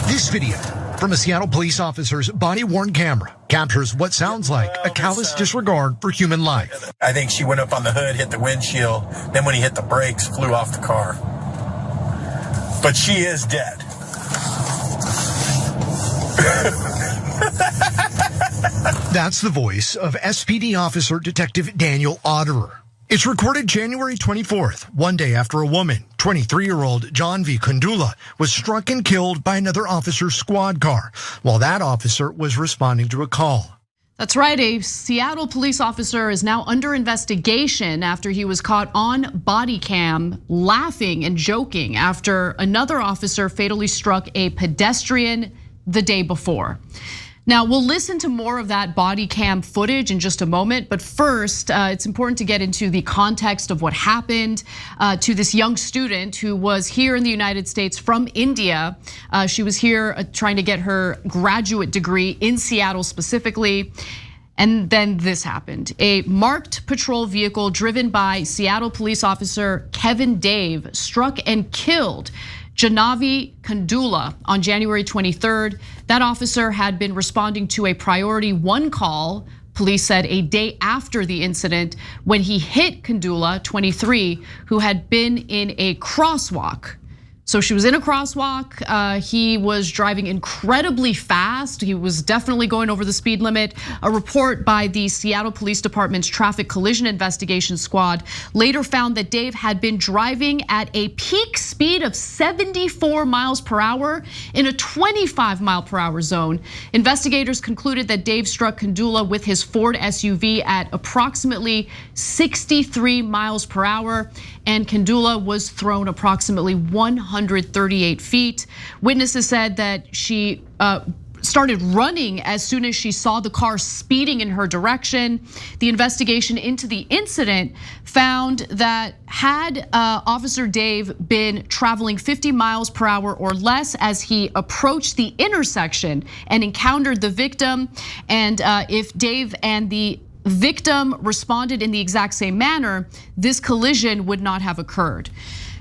This video from a Seattle police officer's body-worn camera captures what sounds like a callous disregard for human life. I think she went up on the hood, hit the windshield, then when he hit the brakes, flew off the car. But she is dead. That's the voice of SPD Officer Detective Daniel Auderer. It's recorded January 24th, one day after a woman, 23-year-old Jaahnavi Kandula, was struck and killed by another officer's squad car while that officer was responding to a call. That's right, a Seattle police officer is now under investigation after he was caught on body cam laughing and joking after another officer fatally struck a pedestrian the day before. Now, we'll listen to more of that body cam footage in just a moment, but first, it's important to get into the context of what happened to this young student who was here in the United States from India. She was here trying to get her graduate degree in Seattle specifically. And then this happened. A marked patrol vehicle driven by Seattle police officer Kevin Dave struck and killed Jaahnavi Kandula on January 23rd. That officer had been responding to a priority 1 call, police said, a day after the incident when he hit Kandula, 23, who had been in a crosswalk. So she was in a crosswalk. He was driving incredibly fast. He was definitely going over the speed limit. A report by the Seattle Police Department's Traffic Collision Investigation Squad later found that Dave had been driving at a peak speed of 74 miles per hour in a 25 mile per hour zone. Investigators concluded that Dave struck Kandula with his Ford SUV at approximately 63 miles per hour, and Kandula was thrown approximately 138 feet. Witnesses said that she started running as soon as she saw the car speeding in her direction. The investigation into the incident found that had Officer Dave been traveling 50 miles per hour or less as he approached the intersection and encountered the victim, and if Dave and the victim responded in the exact same manner, this collision would not have occurred.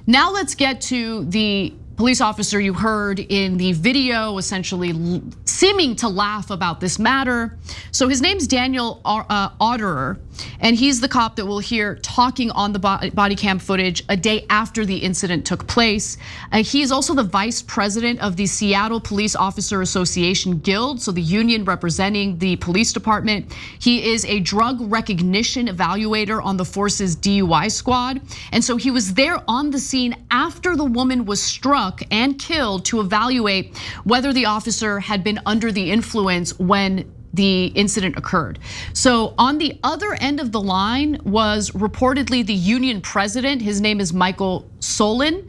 Now let's get to the police officer you heard in the video, essentially seeming to laugh about this matter. So his name's Daniel Auderer, and he's the cop that we'll hear talking on the body cam footage a day after the incident took place. He is also the vice president of the Seattle Police Officer Association Guild, so the union representing the police department. He is a drug recognition evaluator on the force's DUI squad. And so he was there on the scene after the woman was struck and killed to evaluate whether the officer had been under the influence when the incident occurred. So on the other end of the line was reportedly the union president. His name is Michael Solon.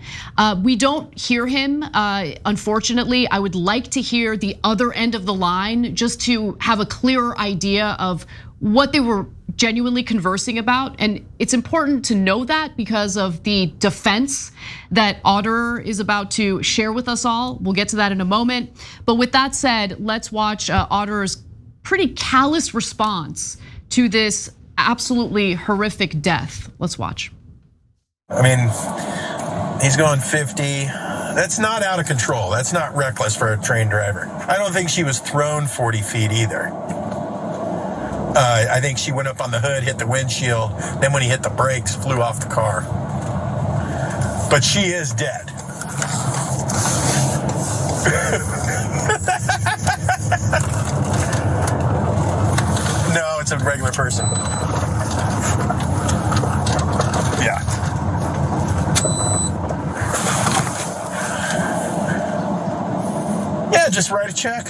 We don't hear him, unfortunately. I would like to hear the other end of the line just to have a clearer idea of what they were genuinely conversing about. And it's important to know that because of the defense that Auderer is about to share with us all. We'll get to that in a moment. But with that said, let's watch Auderer's pretty callous response to this absolutely horrific death. Let's watch. I mean, he's going 50. That's not out of control. That's not reckless for a trained driver. I don't think she was thrown 40 feet either. I think she went up on the hood, hit the windshield, then when he hit the brakes, flew off the car. But she is dead. No, it's a regular person. Yeah. Yeah, just write a check.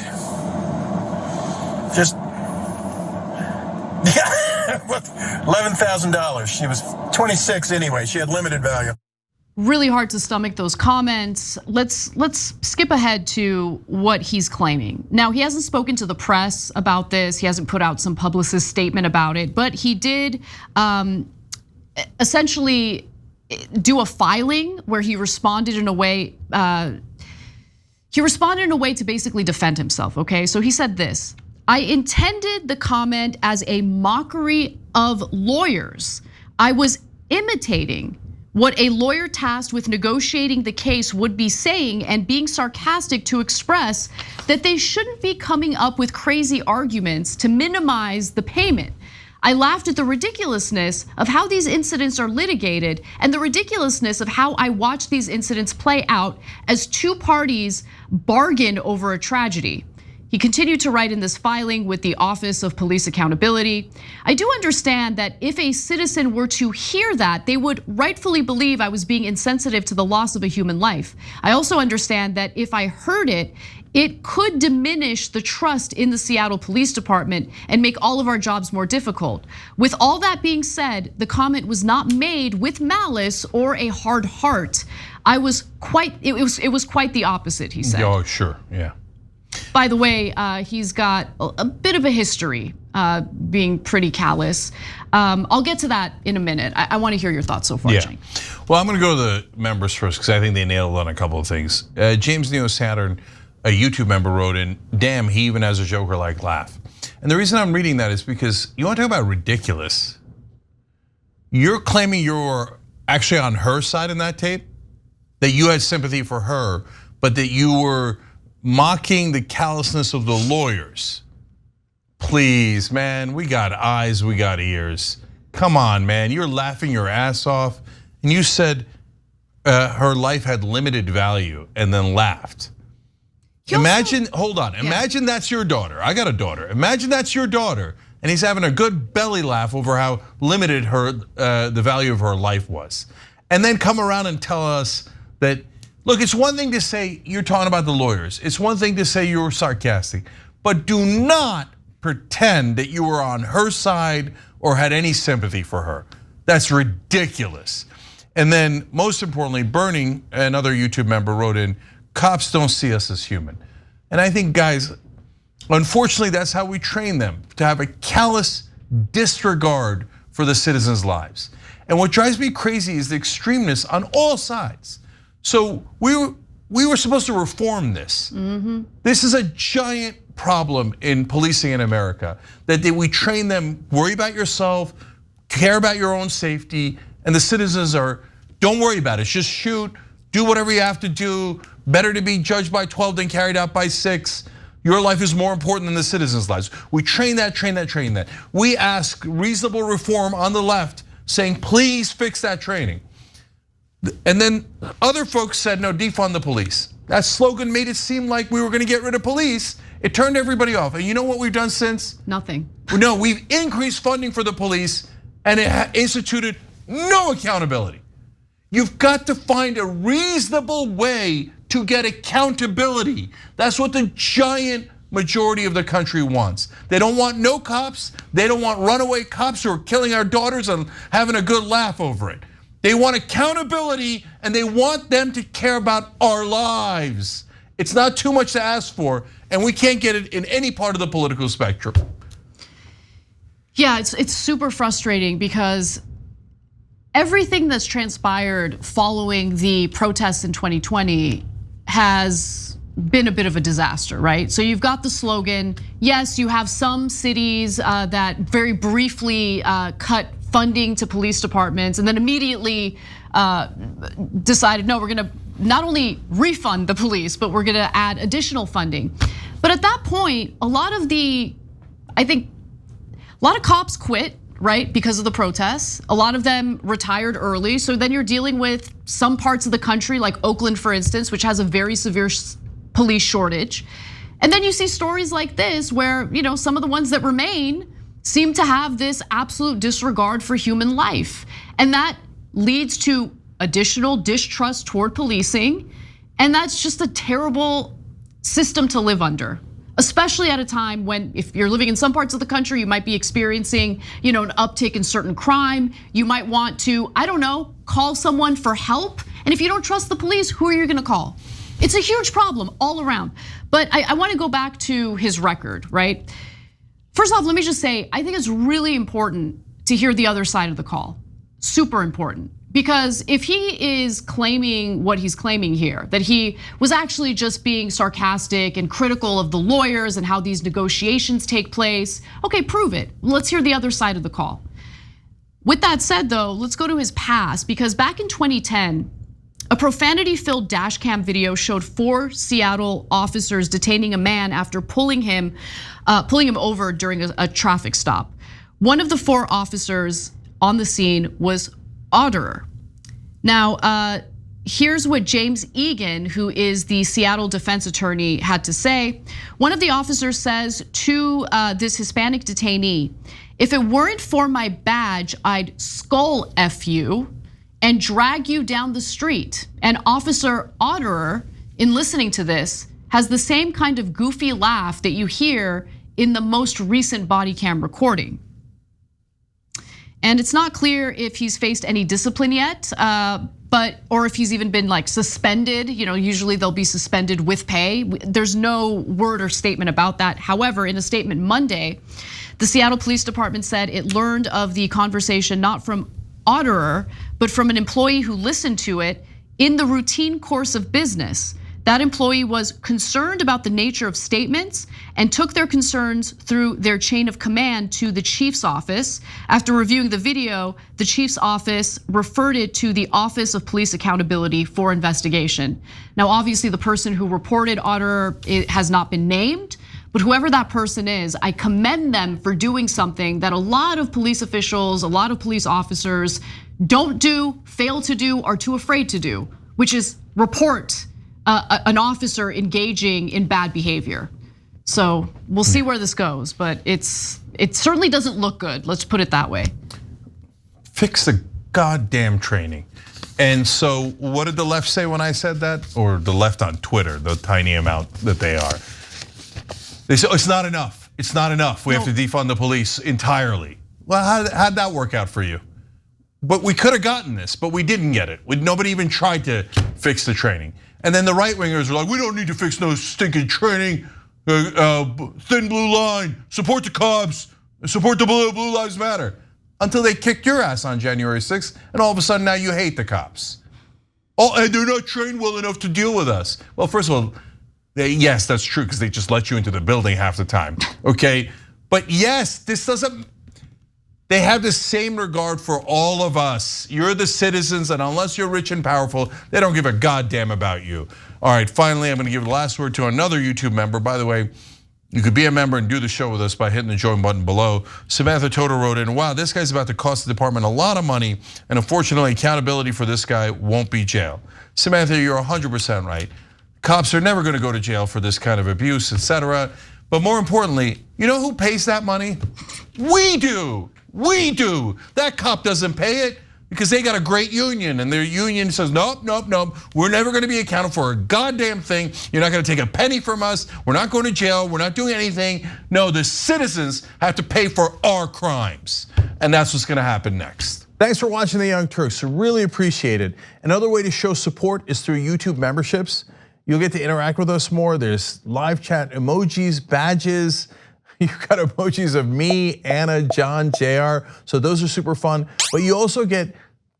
Just $11,000. She was 26 anyway. She had limited value. Really hard to stomach those comments. Let's skip ahead to what he's claiming. Now, he hasn't spoken to the press about this. He hasn't put out some publicist statement about it, but he did essentially do a filing where he responded in a way. He responded in a way to basically defend himself. Okay, so he said this: I intended the comment as a mockery of lawyers. I was imitating what a lawyer tasked with negotiating the case would be saying and being sarcastic to express that they shouldn't be coming up with crazy arguments to minimize the payment. I laughed at the ridiculousness of how these incidents are litigated and the ridiculousness of how I watch these incidents play out as two parties bargain over a tragedy. He continued to write in this filing with the Office of Police Accountability. I do understand that if a citizen were to hear that, they would rightfully believe I was being insensitive to the loss of a human life. I also understand that if I heard it, it could diminish the trust in the Seattle Police Department and make all of our jobs more difficult. With all that being said, the comment was not made with malice or a hard heart. It was quite the opposite, he said. Oh, sure, yeah. By the way, he's got a bit of a history being pretty callous. I'll get to that in a minute. I want to hear your thoughts so far, Cenk. Well, I'm going to go to the members first because I think they nailed on a couple of things. James Neo Saturn, a YouTube member, wrote in, damn, he even has a Joker-like laugh. And the reason I'm reading that is because you want to talk about ridiculous. You're claiming you're actually on her side in that tape, that you had sympathy for her, but that you were mocking the callousness of the lawyers. Please, man, we got eyes, we got ears. Come on, man, you're laughing your ass off. And you said her life had limited value and then laughed. Imagine, hold on, imagine that's your daughter. I got a daughter. Imagine that's your daughter and he's having a good belly laugh over how limited the value of her life was. And then come around and tell us that, look, it's one thing to say you're talking about the lawyers. It's one thing to say you were sarcastic, but do not pretend that you were on her side or had any sympathy for her. That's ridiculous. And then most importantly, Burning, another YouTube member, wrote in, cops don't see us as human. And I think, guys, unfortunately, that's how we train them, to have a callous disregard for the citizens' lives. And what drives me crazy is the extremeness on all sides. So we were supposed to reform this. This is a giant problem in policing in America, that we train them, worry about yourself, care about your own safety, and the citizens are, don't worry about it, just shoot, do whatever you have to do, better to be judged by 12 than carried out by 6. Your life is more important than the citizens' lives. We train that. We ask reasonable reform on the left, saying, please fix that training. And then other folks said, no, defund the police. That slogan made it seem like we were gonna get rid of police. It turned everybody off. And you know what we've done since? Nothing. No, we've increased funding for the police and it instituted no accountability. You've got to find a reasonable way to get accountability. That's what the giant majority of the country wants. They don't want no cops. They don't want runaway cops who are killing our daughters and having a good laugh over it. They want accountability and they want them to care about our lives. It's not too much to ask for, and we can't get it in any part of the political spectrum. Yeah, it's super frustrating because everything that's transpired following the protests in 2020 has been a bit of a disaster, right? So you've got the slogan. Yes, you have some cities that very briefly cut funding to police departments and then immediately decided, no, we're gonna not only refund the police, but we're gonna add additional funding. But at that point, a lot of cops quit, right? Because of the protests. A lot of them retired early. So then you're dealing with some parts of the country, like Oakland, for instance, which has a very severe police shortage. And then you see stories like this where, some of the ones that remain seem to have this absolute disregard for human life. And that leads to additional distrust toward policing. And that's just a terrible system to live under. Especially at a time when, if you're living in some parts of the country, you might be experiencing, an uptick in certain crime. You might want to, I don't know, call someone for help. And if you don't trust the police, who are you gonna call? It's a huge problem all around. But I want to go back to his record, right? First off, let me just say, I think it's really important to hear the other side of the call. Super important. Because if he is claiming what he's claiming here, that he was actually just being sarcastic and critical of the lawyers and how these negotiations take place, okay, prove it. Let's hear the other side of the call. With that said though, let's go to his past, because back in 2010, a profanity-filled dash cam video showed 4 Seattle officers detaining a man after pulling him over during a traffic stop. One of the 4 officers on the scene was Auderer. Now, here's what James Egan, who is the Seattle defense attorney, had to say. One of the officers says to this Hispanic detainee, "If it weren't for my badge, I'd skull F you and drag you down the street." And Officer Auderer, in listening to this, has the same kind of goofy laugh that you hear in the most recent body cam recording. And it's not clear if he's faced any discipline yet, or if he's even been like suspended. Usually they'll be suspended with pay. There's no word or statement about that. However, in a statement Monday, the Seattle Police Department said it learned of the conversation not from Auderer, but from an employee who listened to it in the routine course of business. That employee was concerned about the nature of statements and took their concerns through their chain of command to the chief's office. After reviewing the video, the chief's office referred it to the Office of Police Accountability for investigation. Now, obviously the person who reported Auderer has not been named, but whoever that person is, I commend them for doing something that a lot of police officials, a lot of police officers don't do, fail to do, are too afraid to do, which is report an officer engaging in bad behavior. So we'll see where this goes, but it certainly doesn't look good. Let's put it that way. Fix the goddamn training. And so what did the left say when I said that? Or the left on Twitter, the tiny amount that they are. They said, it's not enough. It's not enough. We have to defund the police entirely. Well, how'd that work out for you? But we could have gotten this, but we didn't get it. Nobody even tried to fix the training. And then the right wingers were like, we don't need to fix no stinking training. Thin blue line, support the cops, support the Blue Lives Matter. Until they kicked your ass on January 6th, and all of a sudden now you hate the cops. Oh, and they're not trained well enough to deal with us. Well, first of all, yes, that's true, because they just let you into the building half the time, okay? But yes, this doesn't, they have the same regard for all of us. You're the citizens, and unless you're rich and powerful, they don't give a goddamn about you. All right, finally, I'm gonna give the last word to another YouTube member. By the way, you could be a member and do the show with us by hitting the join button below. Samantha Toto wrote in, wow, this guy's about to cost the department a lot of money, and unfortunately, accountability for this guy won't be jail. Samantha, you're 100% right. Cops are never gonna go to jail for this kind of abuse, etc. But more importantly, you know who pays that money? We do. We do. That cop doesn't pay it because they got a great union, and their union says, nope, nope, nope. We're never gonna be accountable for a goddamn thing. You're not gonna take a penny from us. We're not going to jail. We're not doing anything. No, the citizens have to pay for our crimes. And that's what's gonna happen next. Thanks for watching the Young Turks. We really appreciate it. Another way to show support is through YouTube memberships. You'll get to interact with us more. There's live chat emojis, badges. You've got emojis of me, Anna, John, JR. So those are super fun. But you also get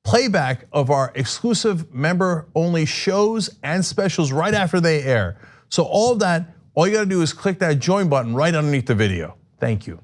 playback of our exclusive member-only shows and specials right after they air. So all of that, all you gotta do is click that join button right underneath the video. Thank you.